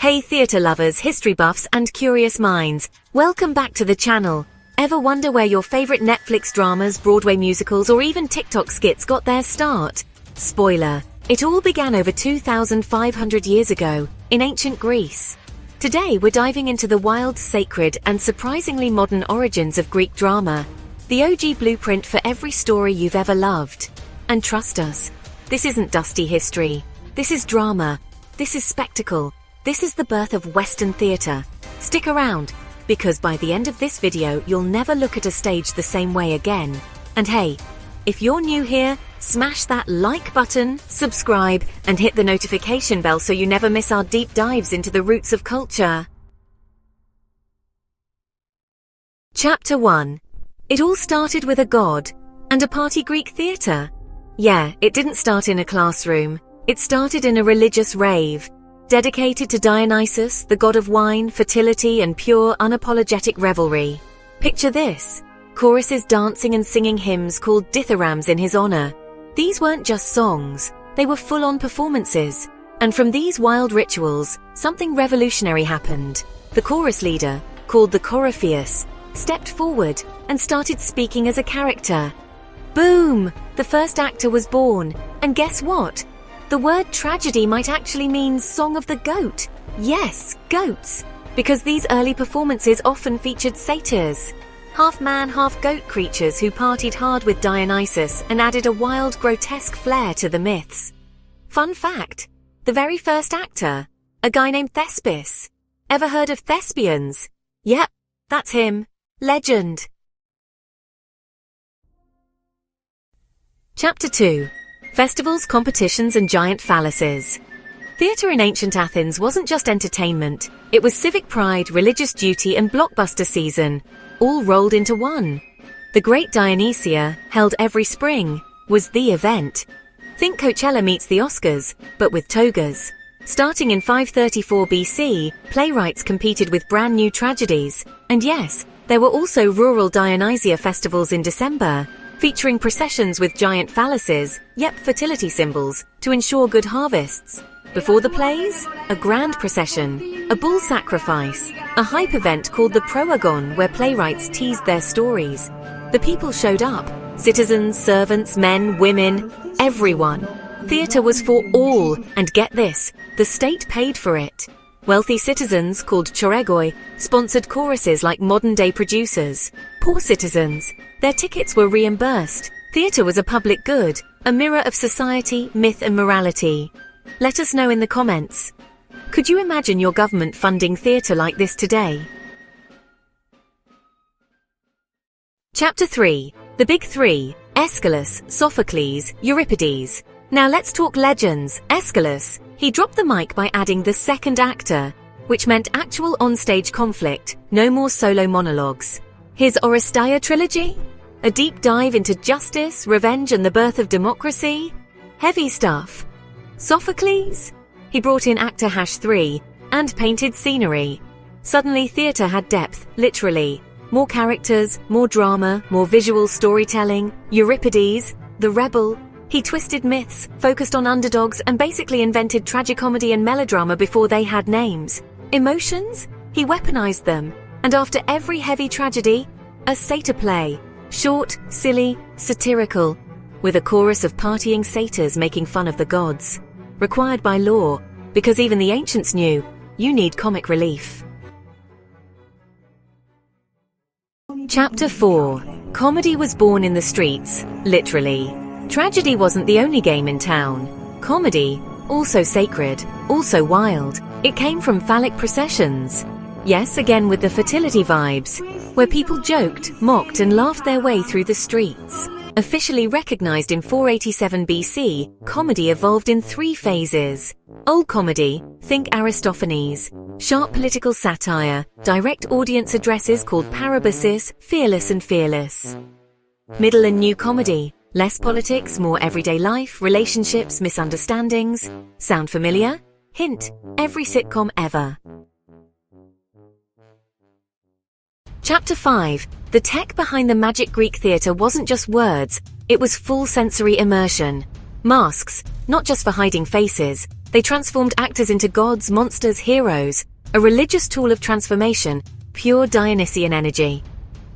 Hey theatre lovers, history buffs and curious minds, welcome back to the channel. Ever wonder where your favorite Netflix dramas, Broadway musicals or even TikTok skits got their start? Spoiler, it all began over 2,500 years ago, in ancient Greece. Today we're diving into the wild, sacred and surprisingly modern origins of Greek drama, the OG blueprint for every story you've ever loved. And trust us, this isn't dusty history. This is drama. This is spectacle. This is the birth of Western theatre. Stick around, because by the end of this video you'll never look at a stage the same way again. And hey, if you're new here, smash that like button, subscribe, and hit the notification bell so you never miss our deep dives into the roots of culture. Chapter 1. It all started with a god and a party Greek theatre. Yeah, it didn't start in a classroom. It started in a religious rave, dedicated to Dionysus, the god of wine, fertility, and pure, unapologetic revelry. Picture this: choruses dancing and singing hymns called dithyrambs in his honor. These weren't just songs, they were full-on performances. And from these wild rituals, something revolutionary happened. The chorus leader, called the Coryphaeus, stepped forward and started speaking as a character. Boom! The first actor was born. And guess what? The word tragedy might actually mean Song of the Goat. Yes, goats. Because these early performances often featured satyrs, half-man, half-goat creatures who partied hard with Dionysus and added a wild, grotesque flair to the myths. Fun fact, the very first actor, a guy named Thespis. Ever heard of thespians? Yep, that's him. Legend. Chapter 2. Festivals, competitions and giant phalluses. Theatre in ancient Athens wasn't just entertainment, it was civic pride, religious duty and blockbuster season, all rolled into one. The Great Dionysia, held every spring, was the event. Think Coachella meets the Oscars, but with togas. Starting in 534 BC, Playwrights competed with brand new tragedies. And yes, there were also rural Dionysia festivals in December, featuring processions with giant phalluses, fertility symbols, to ensure good harvests. Before the plays, a grand procession, a bull sacrifice, a hype event called the proagon where playwrights teased their stories. The people showed up, citizens, servants, men, women, everyone. Theatre was for all, and get this, the state paid for it. Wealthy citizens, called choregoi, sponsored choruses like modern-day producers. Poor citizens, their tickets were reimbursed. Theatre was a public good, a mirror of society, myth and morality. Let us know in the comments. Could you imagine your government funding theatre like this today? Chapter 3. The Big Three: Aeschylus, Sophocles, Euripides. Now let's talk legends. Aeschylus, he dropped the mic by adding the second actor, which meant actual onstage conflict, no more solo monologues. His Oresteia trilogy? A deep dive into justice, revenge and the birth of democracy? Heavy stuff. Sophocles? He brought in actor #3 and painted scenery. Suddenly theatre had depth, literally. More characters, more drama, more visual storytelling. Euripides, the rebel. He twisted myths, focused on underdogs and basically invented tragicomedy and melodrama before they had names. Emotions? He weaponized them. And after every heavy tragedy, a satyr play. Short, silly, satirical, with a chorus of partying satyrs making fun of the gods. Required by law, because even the ancients knew, you need comic relief. Chapter 4. Comedy was born in the streets, literally. Tragedy wasn't the only game in town. Comedy, also sacred, also wild. It came from phallic processions. Yes, again with the fertility vibes, where people joked, mocked and laughed their way through the streets. Officially recognized in 487 BC, comedy evolved in 3 phases. Old comedy, think Aristophanes. Sharp political satire, direct audience addresses called parabasis, fearless and fearless. Middle and new comedy, less politics, more everyday life, relationships, misunderstandings. Sound familiar? Hint, every sitcom ever. Chapter 5. The tech behind the magic Greek theatre wasn't just words, it was full sensory immersion. Masks, not just for hiding faces, They transformed actors into gods, monsters, heroes, a religious tool of transformation, pure Dionysian energy.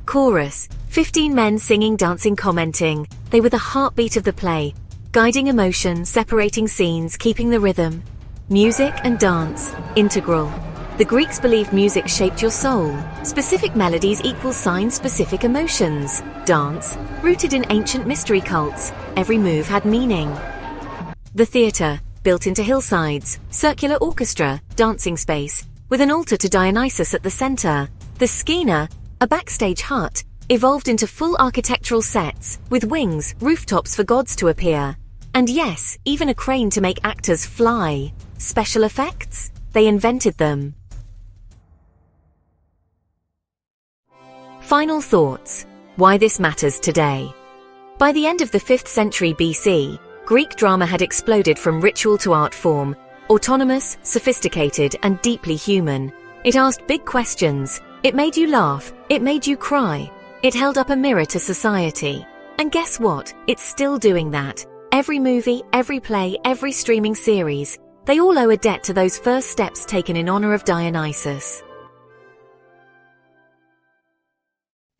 Chorus, 15 men singing, dancing, commenting. They were the heartbeat of the play, guiding emotion, separating scenes, keeping the rhythm. Music and dance, integral. The Greeks believed music shaped your soul. Specific melodies equal signs, specific emotions. Dance, rooted in ancient mystery cults. Every move had meaning. The theatre, built into hillsides, circular orchestra, dancing space, with an altar to Dionysus at the center. The Scaena, a backstage hut, evolved into full architectural sets, with wings, rooftops for gods to appear. And yes, even a crane to make actors fly. Special effects? They invented them. Final thoughts. Why this matters today. By the end of the 5th century BC, Greek drama had exploded from ritual to art form, autonomous, sophisticated, and deeply human. It asked big questions. It made you laugh. It made you cry. It held up a mirror to society. And guess what? It's still doing that. Every movie, every play, every streaming series, they all owe a debt to those first steps taken in honor of Dionysus.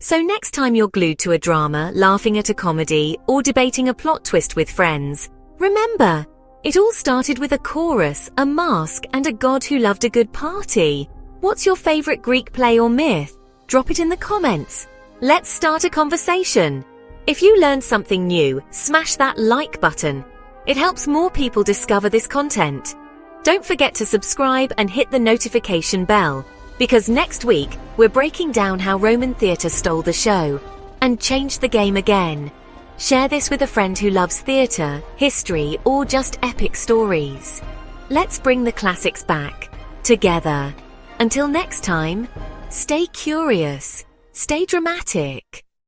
So next time you're glued to a drama, laughing at a comedy, or debating a plot twist with friends, remember, it all started with a chorus, a mask, and a god who loved a good party. What's your favorite Greek play or myth? Drop it in the comments. Let's start a conversation. If you learned something new, smash that like button. It helps more people discover this content. Don't forget to subscribe and hit the notification bell, because next week we're breaking down how Roman theatre stole the show and changed the game again. Share this with a friend who loves theatre, history, or just epic stories. Let's bring the classics back, together. Until next time, stay curious, stay dramatic.